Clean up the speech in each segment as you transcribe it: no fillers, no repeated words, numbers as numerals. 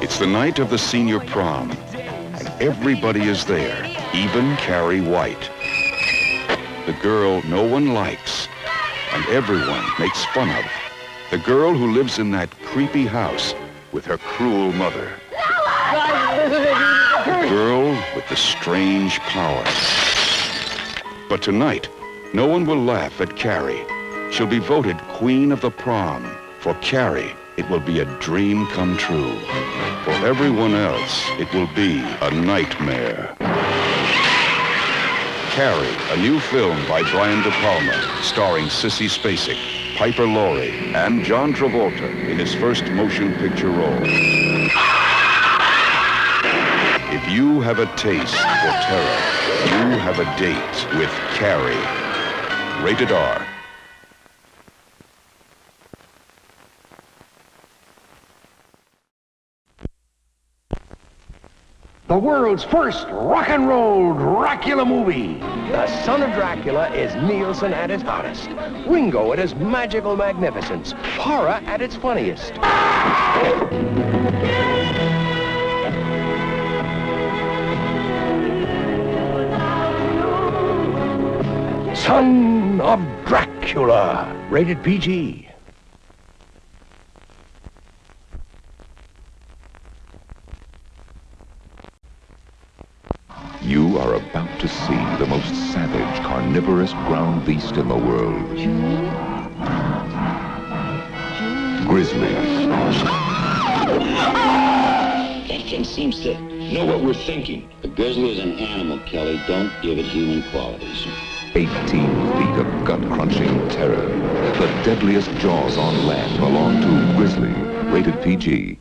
It's the night of the senior prom, and everybody is there, even Carrie White. The girl no one likes, and everyone makes fun of. The girl who lives in that creepy house with her cruel mother. The girl with the strange power. But tonight, no one will laugh at Carrie. She'll be voted Queen of the Prom. For Carrie, it will be a dream come true. For everyone else, it will be a nightmare. Carrie, a new film by Brian De Palma, starring Sissy Spacek, Piper Laurie, and John Travolta in his first motion picture role. If you have a taste for terror, you have a date with Carrie. Rated R. The world's first rock and roll Dracula movie. The son of Dracula is Nielsen at his hottest, Ringo at his magical magnificence, horror at its funniest. Son of Dracula, rated PG. You are about to see the most savage, carnivorous ground beast in the world. Grizzly. That thing seems to know what we're thinking. A grizzly is an animal, Kelly. Don't give it human qualities. 18 feet of gut-crunching terror. The deadliest jaws on land belong to Grizzly, rated PG.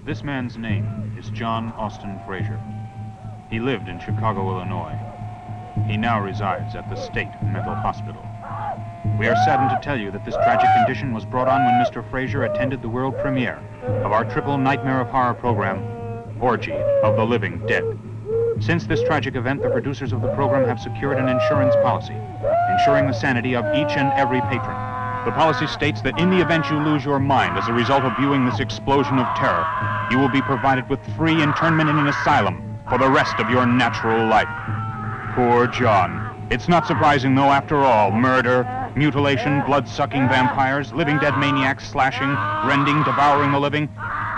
This man's name is John Austin Frazier. He lived in Chicago, Illinois. He now resides at the State Mental Hospital. We are saddened to tell you that this tragic condition was brought on when Mr. Frazier attended the world premiere of our triple nightmare of horror program, Orgy of the Living Dead. Since this tragic event, the producers of the program have secured an insurance policy, ensuring the sanity of each and every patron. The policy states that in the event you lose your mind as a result of viewing this explosion of terror, you will be provided with free internment in an asylum for the rest of your natural life. Poor John. It's not surprising, though, after all, murder, mutilation, blood-sucking vampires, living dead maniacs, slashing, rending, devouring the living.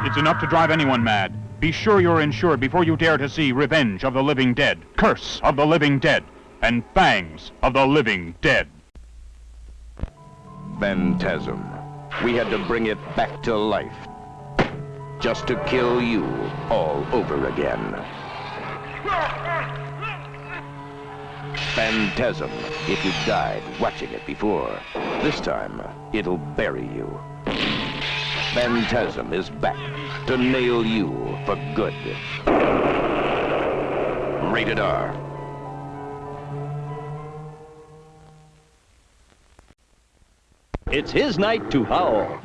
It's enough to drive anyone mad. Be sure you're insured before you dare to see Revenge of the Living Dead, Curse of the Living Dead, and Fangs of the Living Dead. Phantasm. We had to bring it back to life. Just to kill you all over again. Phantasm. If you died watching it before, this time it'll bury you. Phantasm is back to nail you for good. Rated R. It's his night to howl.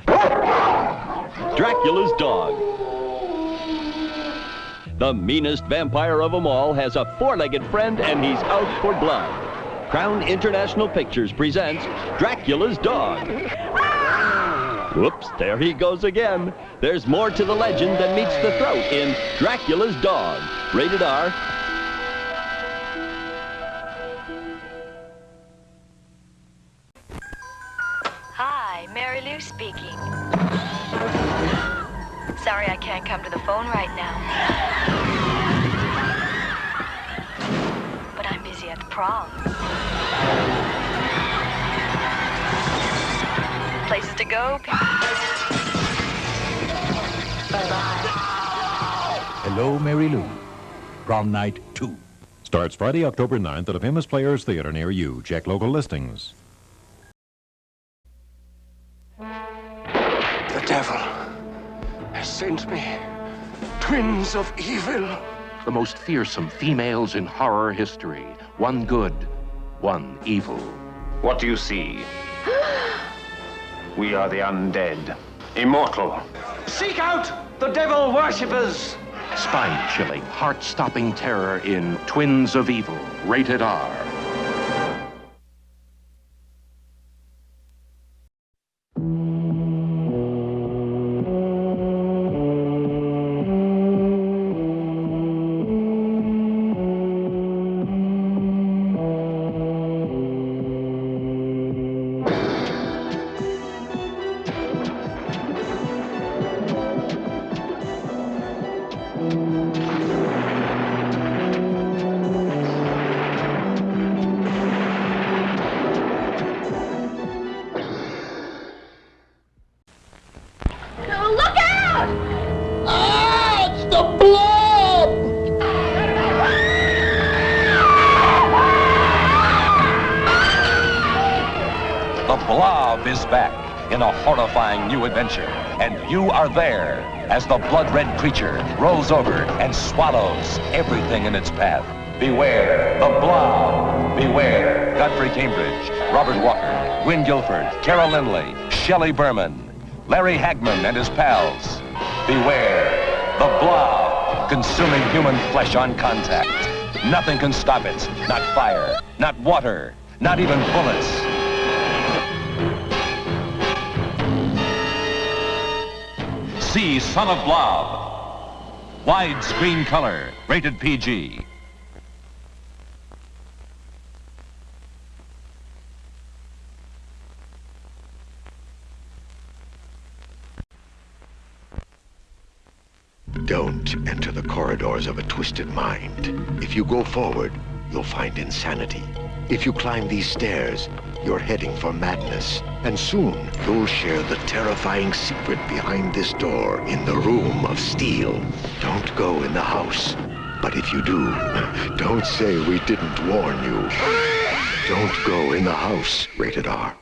Dracula's dog. The meanest vampire of them all has a four-legged friend and he's out for blood. Crown International Pictures presents Dracula's dog. Whoops, there he goes again. There's more to the legend than meets the throat in Dracula's dog. Rated R. Hi, Mary Lou speaking. Sorry I can't come to the phone right now. But I'm busy at the prom. Places to go. Bye-bye. Hello, Mary Lou. Prom night 2. Starts Friday, October 9th at a Famous Players Theater near you. Check local listings. The devil has sent me. Twins of evil. The most fearsome females in horror history. One good, one evil. What do you see? We are the undead, immortal. Seek out the devil worshippers. Spine-chilling, heart-stopping terror in Twins of Evil. Rated R. the blob! The Blob is back in a horrifying new adventure, and you are there as the blood-red creature rolls over and swallows everything in its path. Beware, the Blob! Beware, Godfrey Cambridge, Robert Walker, Gwyn Guilford, Carol Lindley, Shelley Berman, Larry Hagman and his pals. Beware, the Blob, consuming human flesh on contact. Nothing can stop it, not fire, not water, not even bullets. See Son of Blob. Widescreen color, rated PG. Don't enter the corridors of a twisted mind. If you go forward, you'll find insanity. If you climb these stairs, you're heading for madness. And soon, you'll share the terrifying secret behind this door in the room of steel. Don't go in the house. But if you do, don't say we didn't warn you. Don't go in the house. Rated R.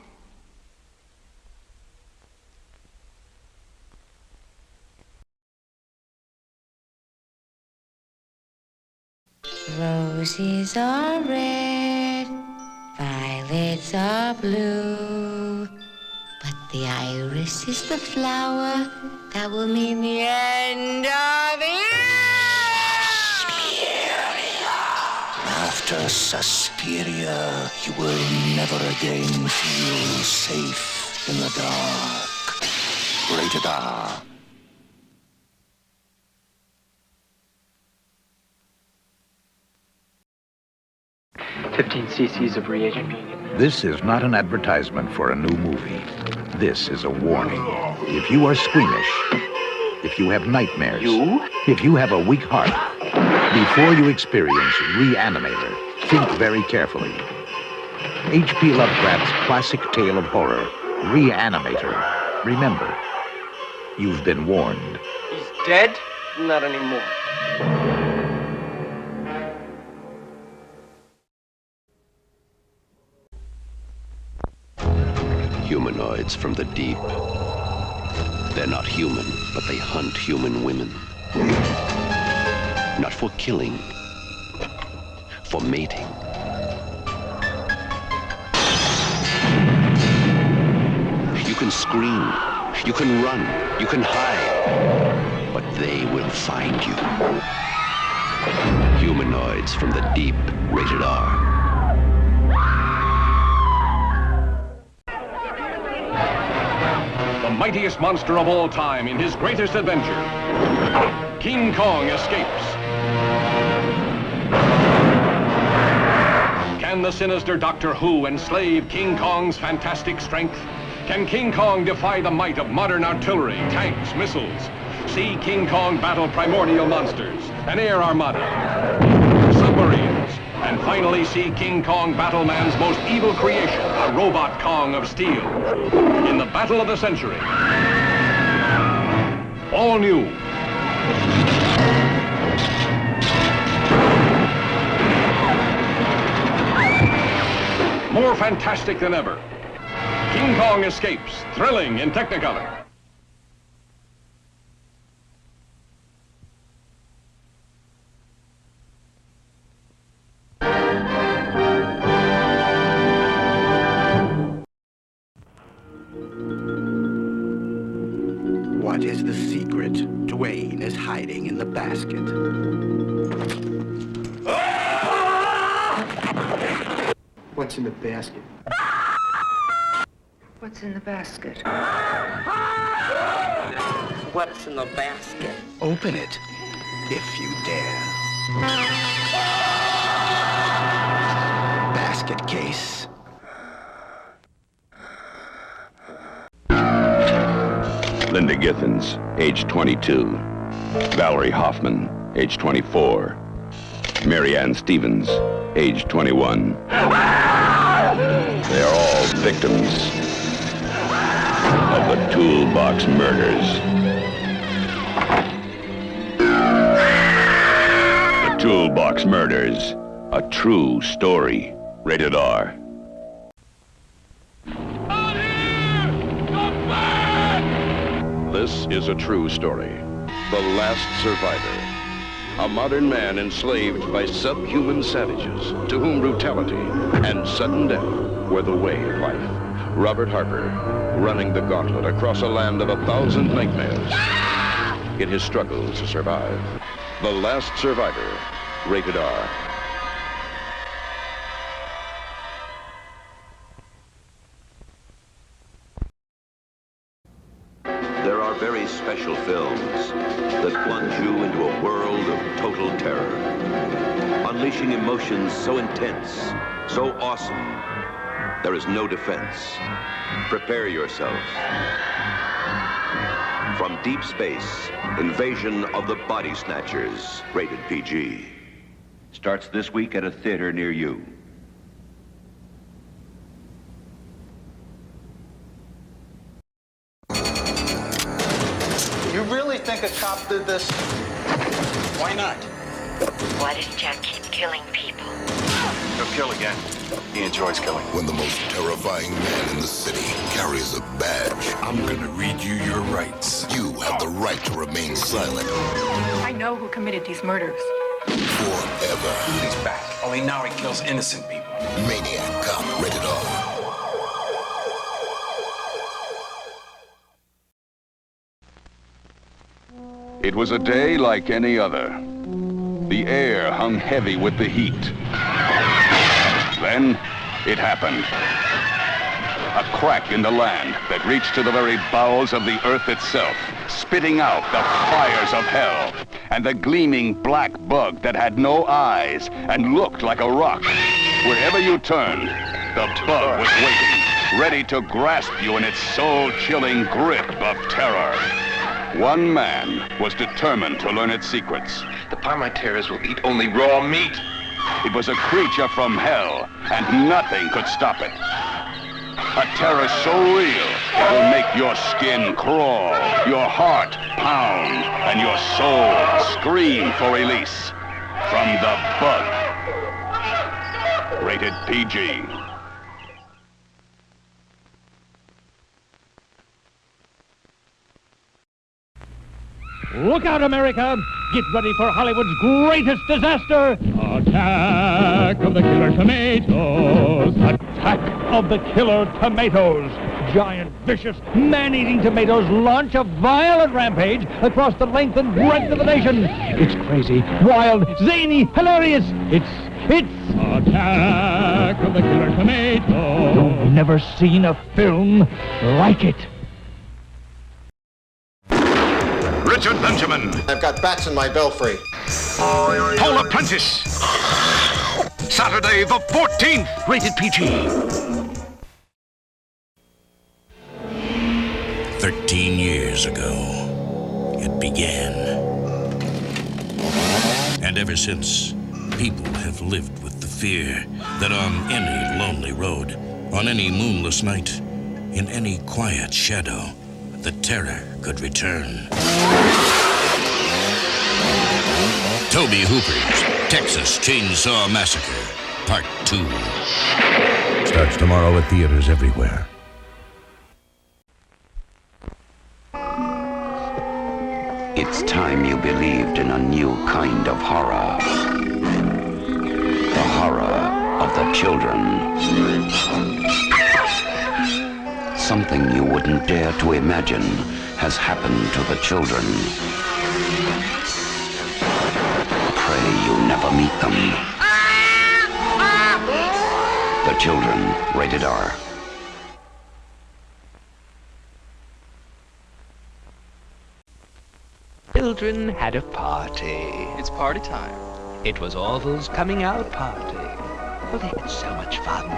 Roses are red, violets are blue, but the iris is the flower that will mean the end of After Suspiria, you will never again feel safe in the dark. Rated R. 15 cc's of reagent. This is not an advertisement for a new movie. This is a warning. If you are squeamish, if you have nightmares, if you have a weak heart, before you experience Reanimator, think very carefully. H.P. Lovecraft's classic tale of horror, Reanimator. Remember, you've been warned. He's dead? Not anymore. Humanoids from the deep. They're not human, but they hunt human women. Not for killing, for mating. You can scream, you can run, you can hide, but they will find you. Humanoids from the deep, rated R. The mightiest monster of all time in his greatest adventure. King Kong escapes. Can the sinister Doctor Who enslave King Kong's fantastic strength? Can King Kong defy the might of modern artillery, tanks, missiles? See King Kong battle primordial monsters, an air armada, submarines, and finally see King Kong battle man's most evil creation, a robot Kong of steel. In the battle of the century. All new. More fantastic than ever. King Kong escapes, thrilling in Technicolor. What is the secret Dwayne is hiding in the basket? What's in the basket? What's in the basket? What's in the basket? Open it, if you dare. Basket case. Linda Githens, age 22. Valerie Hoffman, age 24. Mary Ann Stevens, age 21. They are all victims of the Toolbox Murders. Pillbox Murders. A true story. Rated R. This is a true story. The Last Survivor. A modern man enslaved by subhuman savages to whom brutality and sudden death were the way of life. Robert Harper, running the gauntlet across a land of 1,000 nightmares in his struggle to survive. The Last Survivor. Rated R. There are very special films that plunge you into a world of total terror, unleashing emotions so intense, so awesome, there is no defense. Prepare yourself. From deep space, Invasion of the Body Snatchers, rated PG. Starts this week at a theater near you. You really think a cop did this? Why not? Why does Jack keep killing people? He'll kill again. He enjoys killing. When the most terrifying man in the city carries a badge, I'm gonna read you your rights. you have the right to remain silent I know who committed these murders. forever. He's back. Only now he kills innocent people. Maniac Cop, rated R. It was a day like any other. The air hung heavy with the heat. Then, it happened. A crack in the land that reached to the very bowels of the earth itself, spitting out the fires of hell, and the gleaming black bug that had no eyes and looked like a rock. Wherever you turned, the bug was waiting, ready to grasp you in its soul-chilling grip of terror. One man was determined to learn its secrets. The Parmiterras will eat only raw meat. It was a creature from hell, and nothing could stop it. A terror so real, it will make your skin crawl, your heart pound, and your soul scream for release. From the Bug. Rated PG. Look out, America! Get ready for Hollywood's greatest disaster! Attack of the Killer Tomatoes! Attack of the Killer Tomatoes! Giant, vicious, man-eating tomatoes launch a violent rampage across the length and breadth of the nation. It's crazy, wild, zany, hilarious. It's Attack of the Killer Tomatoes! You've never seen a film like it. Richard Benjamin. I've got bats in my belfry. Paula Prentice. Saturday the 14th. Rated PG. 13 years ago, it began. And ever since, people have lived with the fear that on any lonely road, on any moonless night, in any quiet shadow, the terror could return. Toby Hooper's Texas Chainsaw Massacre, Part 2. Starts tomorrow at theaters everywhere. It's time you believed in a new kind of horror. The horror of the children. Something you wouldn't dare to imagine has happened to the children. Pray you never meet them. The Children, rated R. Children had a party. It's party time. It was Orville's coming out party. Well, they had so much fun.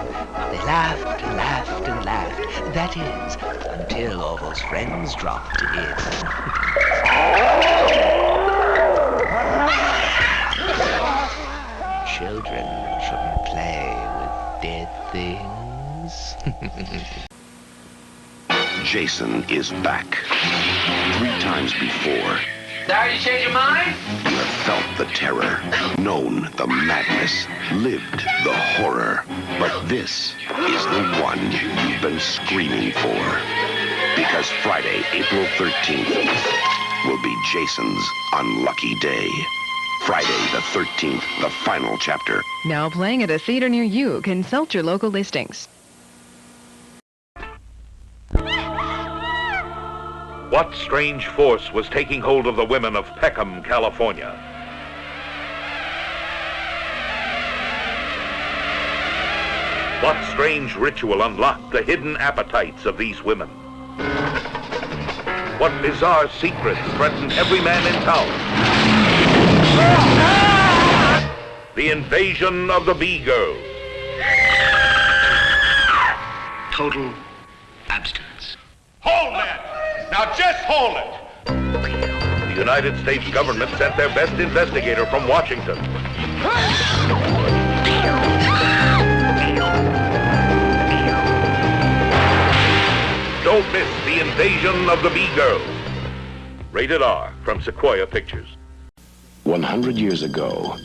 They laughed and laughed and laughed. That is, until Orville's friends dropped in. Children shouldn't play with dead things. Jason is back. 3 times before, Sorry to change your mind? You have felt the terror, known the madness, lived the horror. But this is the one you've been screaming for. Because Friday, April 13th, will be Jason's unlucky day. Friday the 13th, the final chapter. Now playing at a theater near you. Consult your local listings. What strange force was taking hold of the women of Peckham, California? What strange ritual unlocked the hidden appetites of these women? What bizarre secrets threatened every man in town? The invasion of the B-Girls. Total abstinence. Hold that! Now just hold it! The United States government sent their best investigator from Washington. Don't miss the invasion of the B-Girls. Rated R from Sequoia Pictures. 100 years ago,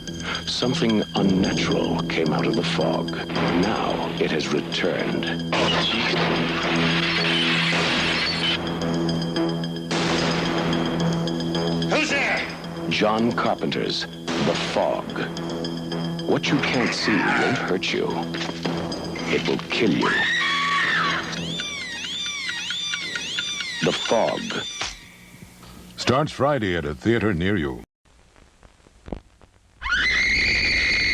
something unnatural came out of the fog. Now it has returned. Who's there? John Carpenter's The Fog. What you can't see won't hurt you. It will kill you. The Fog. Starts Friday at a theater near you.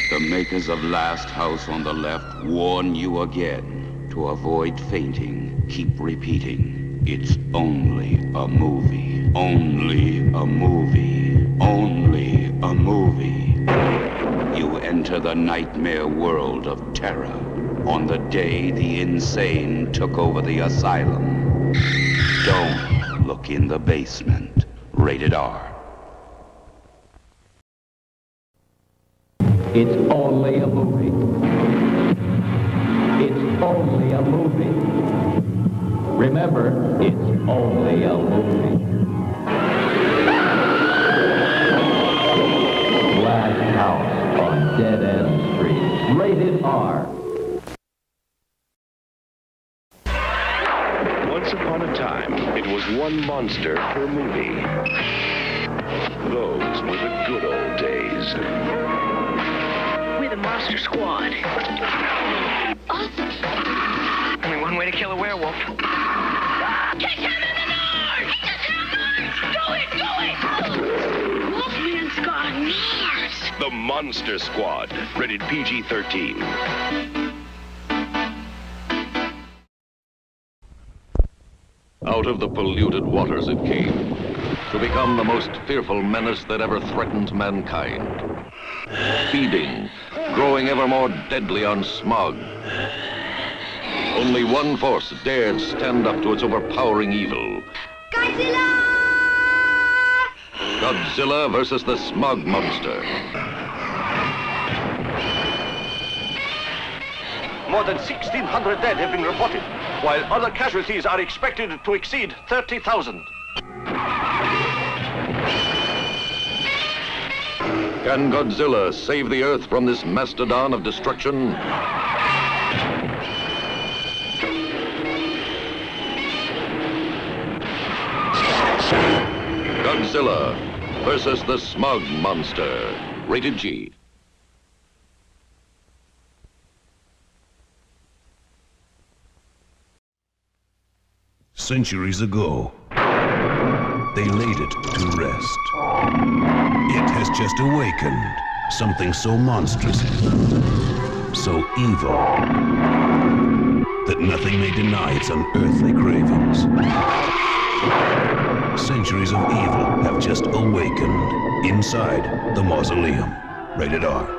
The makers of Last House on the Left warn you again to avoid fainting. Keep repeating. It's only a movie. Only a movie. Only a movie. You enter the nightmare world of terror on the day the insane took over the asylum. Don't look in the basement. Rated R. It's only a movie. It's only a movie. Remember, it's only a movie. Last House on Dead End Street. Rated R. Once upon a time, it was one monster per movie. Those were the good old days. We're the Monster Squad. Only one way to kill a werewolf. Kick him in the nose! Do it! Do it! Wolfman's got nerves! The Monster Squad, rated PG-13. Out of the polluted waters it came, to become the most fearful menace that ever threatened mankind. Feeding, growing ever more deadly on smog. Only one force dared stand up to its overpowering evil. Godzilla! Godzilla versus the smog monster. More than 1,600 dead have been reported, while other casualties are expected to exceed 30,000. Can Godzilla save the Earth from this mastodon of destruction? Godzilla versus the smog monster. Rated G. Centuries ago, they laid it to rest. It has just awakened something so monstrous, so evil, that nothing may deny its unearthly cravings. Centuries of evil have just awakened inside the mausoleum. Rated R.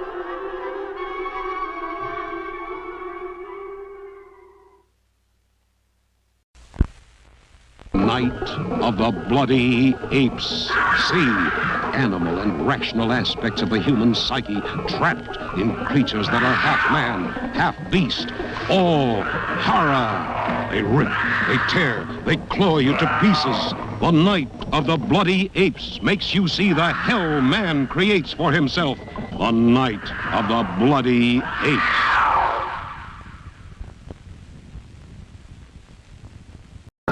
Night of the bloody apes. See animal and rational aspects of the human psyche trapped in creatures that are half man, half beast. All horror. They rip, they tear, they claw you to pieces. The Night of the Bloody Apes makes you see the hell man creates for himself. The Night of the Bloody Apes.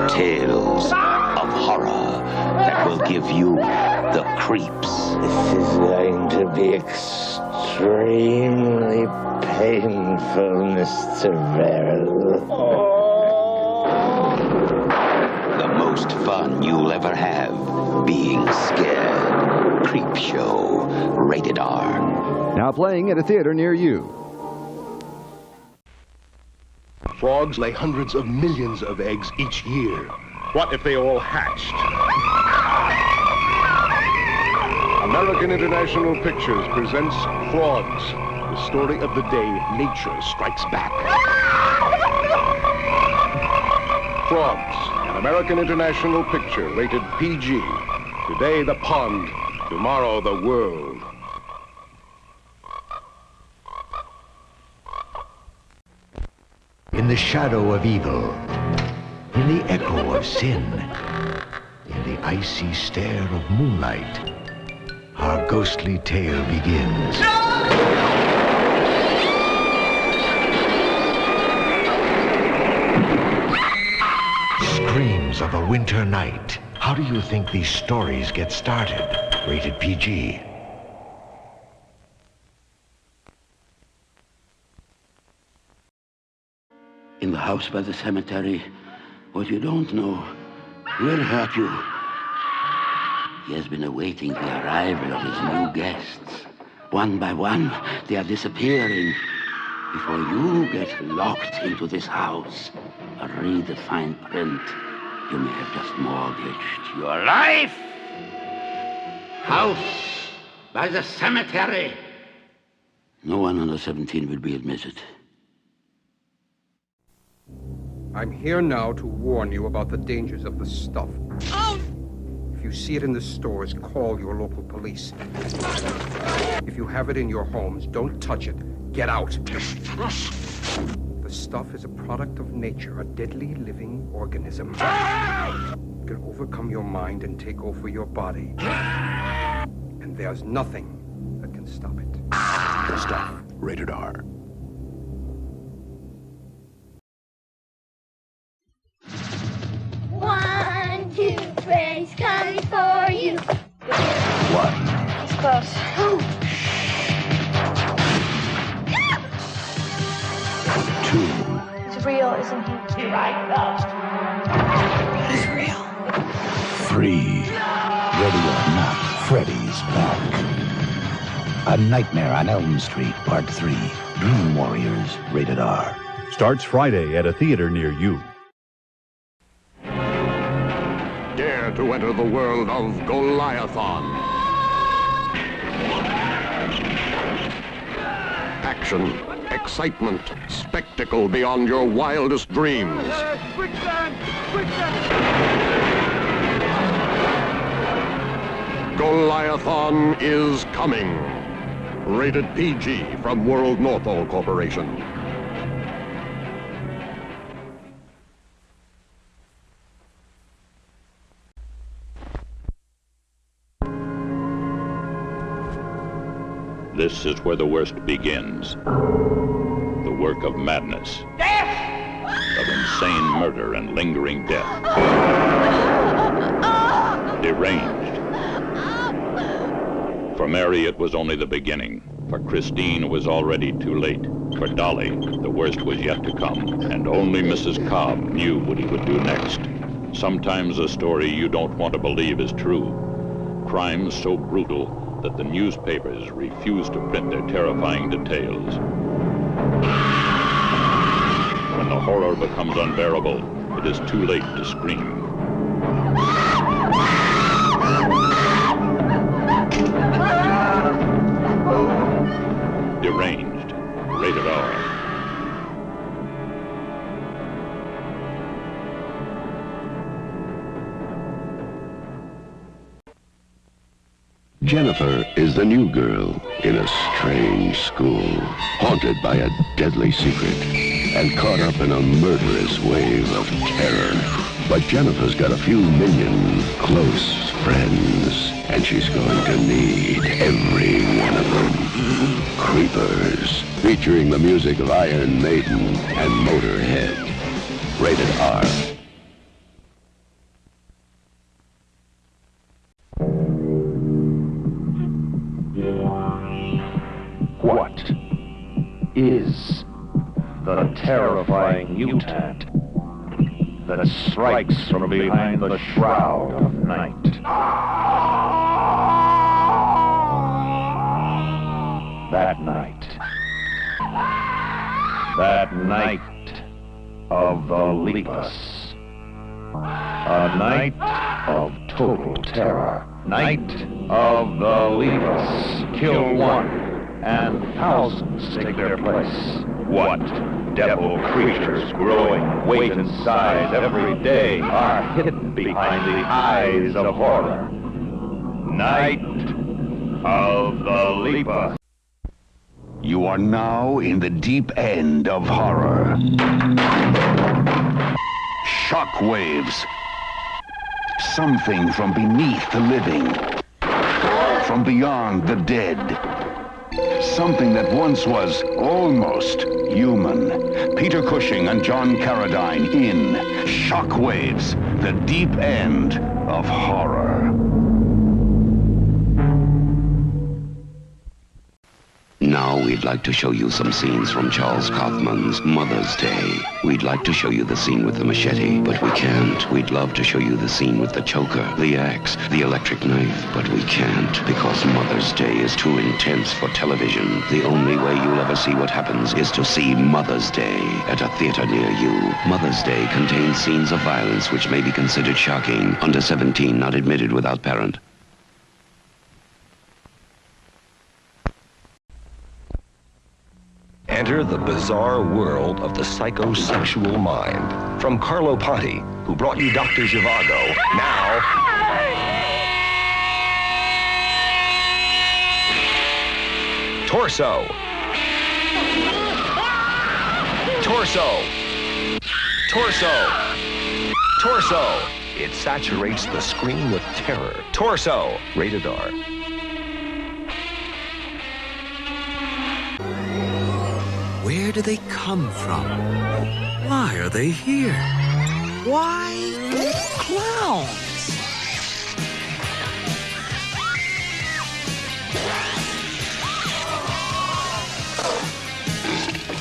Tales of horror that will give you the creeps. This is going to be extremely painful, Mr. Verrill. The most fun you'll ever have being scared. Creepshow. Rated R. Now playing at a theater near you. Frogs lay hundreds of millions of eggs each year. What if they all hatched? American International Pictures presents Frogs, the story of the day nature strikes back. Frogs, an American International picture rated PG. Today the pond, tomorrow the world. In the shadow of evil, in the echo of sin, in the icy stare of moonlight, our ghostly tale begins. Screams of a winter night. How do you think these stories get started? Rated PG. In the house by the cemetery, what you don't know will hurt you. He has been awaiting the arrival of his new guests. One by one, they are disappearing. Before you get locked into this house or read the fine print, you may have just mortgaged your life. House by the cemetery. No one under 17 will be admitted. I'm here now to warn you about the dangers of the stuff. Oh! If you see it in the stores, call your local police. If you have it in your homes, don't touch it. Get out. The stuff is a product of nature, a deadly living organism. It can overcome your mind and take over your body. And there's nothing that can stop it. The Stuff. Rated R. One, two, Freddy's coming for you. One. He's close. Two. He's real, isn't he? Here I come. He's real. Three. Ready or not, Freddy's back. A Nightmare on Elm Street, Part 3. Dream Warriors. Rated R. Starts Friday at a theater near you. Dare to enter the world of Goliathon. Action, excitement, spectacle beyond your wildest dreams. Quicksand! Quicksand! Goliathon is coming. Rated PG from World Northall Corporation. This is where the worst begins. The work of madness. Of insane murder and lingering death. Deranged. For Mary, it was only the beginning. For Christine, it was already too late. For Dolly, the worst was yet to come. And only Mrs. Cobb knew what he would do next. Sometimes a story you don't want to believe is true. Crimes so brutal that the newspapers refuse to print their terrifying details. When the horror becomes unbearable, it is too late to scream. Deranged. Rated R. Jennifer is the new girl in a strange school, haunted by a deadly secret, and caught up in a murderous wave of terror. But But Jennifer's got a few million close friends, and she's going to need every one of them. Creepers, featuring the music of Iron Maiden and Motorhead. Rated R. What is the terrifying mutant that strikes from behind the shroud of night? That night of the Lepus. A night of total terror. Night of the Lepus. Kill one, and thousands take their place. What devil creatures growing weight and size every day are hidden behind the eyes of horror? Night of the Lepus. You are now in the deep end of horror. Shock waves. Something from beneath the living. From beyond the dead. Something that once was almost human. Peter Cushing and John Carradine in Shockwaves, the deep end of horror. Now we'd like to show you some scenes from Charles Kaufman's Mother's Day. We'd like to show you the scene with the machete, but we can't. We'd love to show you the scene with the choker, the axe, the electric knife, but we can't because Mother's Day is too intense for television. The only way you'll ever see what happens is to see Mother's Day at a theater near you. Mother's Day contains scenes of violence which may be considered shocking. Under 17, not admitted without parent. Enter the bizarre world of the psychosexual mind. From Carlo Ponti, who brought you Dr. Zhivago, now... Torso. Torso. Torso. Torso. It saturates the screen with terror. Torso. Rated R. Where do they come from? Why are they here? Why clowns?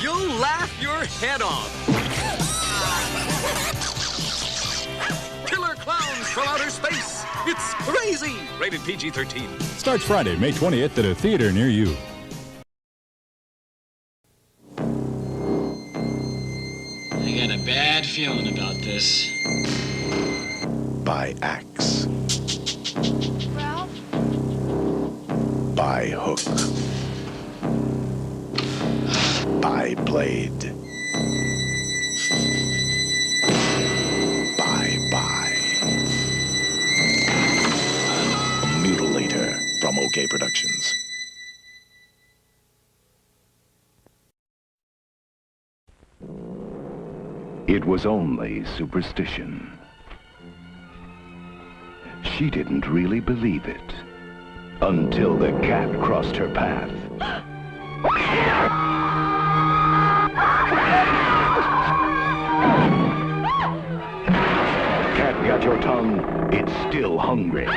You'll laugh your head off. Killer clowns from outer space. It's crazy. Rated PG-13. Starts Friday, May 20th at a theater near you. I got a bad feeling about this. By axe. Ralph? By hook. By blade. By. A mutilator from OK Productions. It was only superstition. She didn't really believe it until the cat crossed her path. Cat got your tongue, it's still hungry. The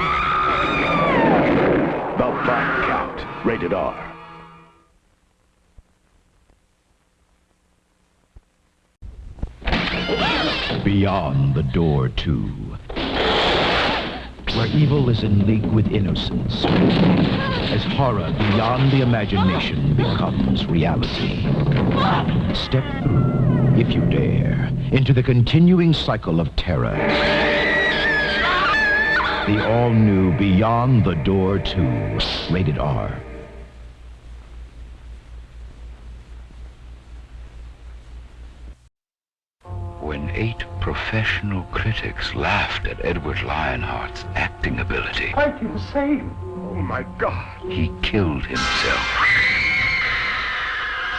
Black Cat, rated R. Beyond the Door 2, where evil is in league with innocence, as horror beyond the imagination becomes reality. Step through, if you dare, into the continuing cycle of terror. The all-new Beyond the Door 2, rated R. When 8 professional critics laughed at Edward Lionheart's acting ability, I feel the same. Oh, my God. he killed himself.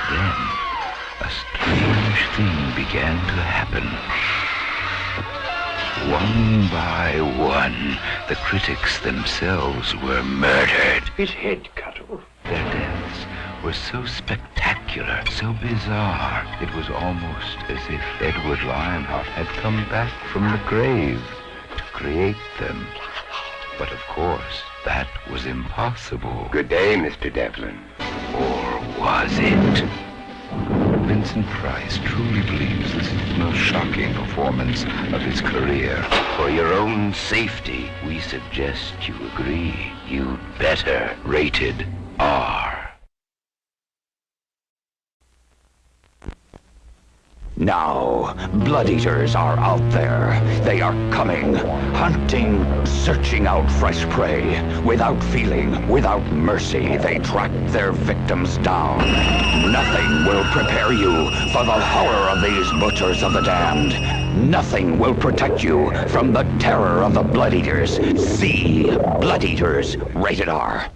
Then, a strange thing began to happen. One by one, the critics themselves were murdered. His head cut off. Their deaths were so spectacular, so bizarre, it was almost as if Edward Lionheart had come back from the grave to create them. But of course, that was impossible. Good day, Mr. Devlin. Or was it? Vincent Price truly believes this is the most shocking performance of his career. For your own safety, we suggest you agree. You'd better. Rated R. Now, blood eaters are out there. They are coming, hunting, searching out fresh prey. Without feeling, without mercy, they track their victims down. Nothing will prepare you for the horror of these butchers of the damned. Nothing will protect you from the terror of the blood eaters. See Blood Eaters, rated R.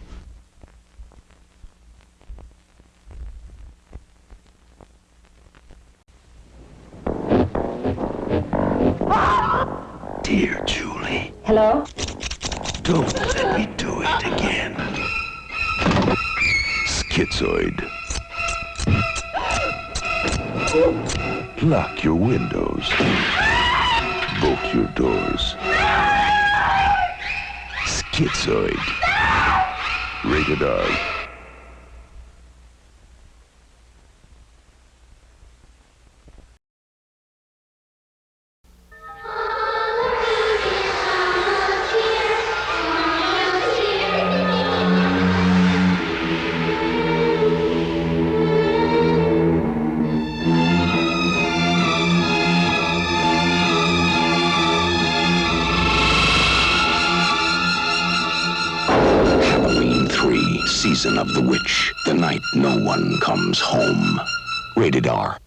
Dear Julie. Hello? Don't let me do it again. Schizoid. Lock your windows. Bolt your doors. Schizoid. Rated R. Season of the Witch, the night no one comes home. Rated R.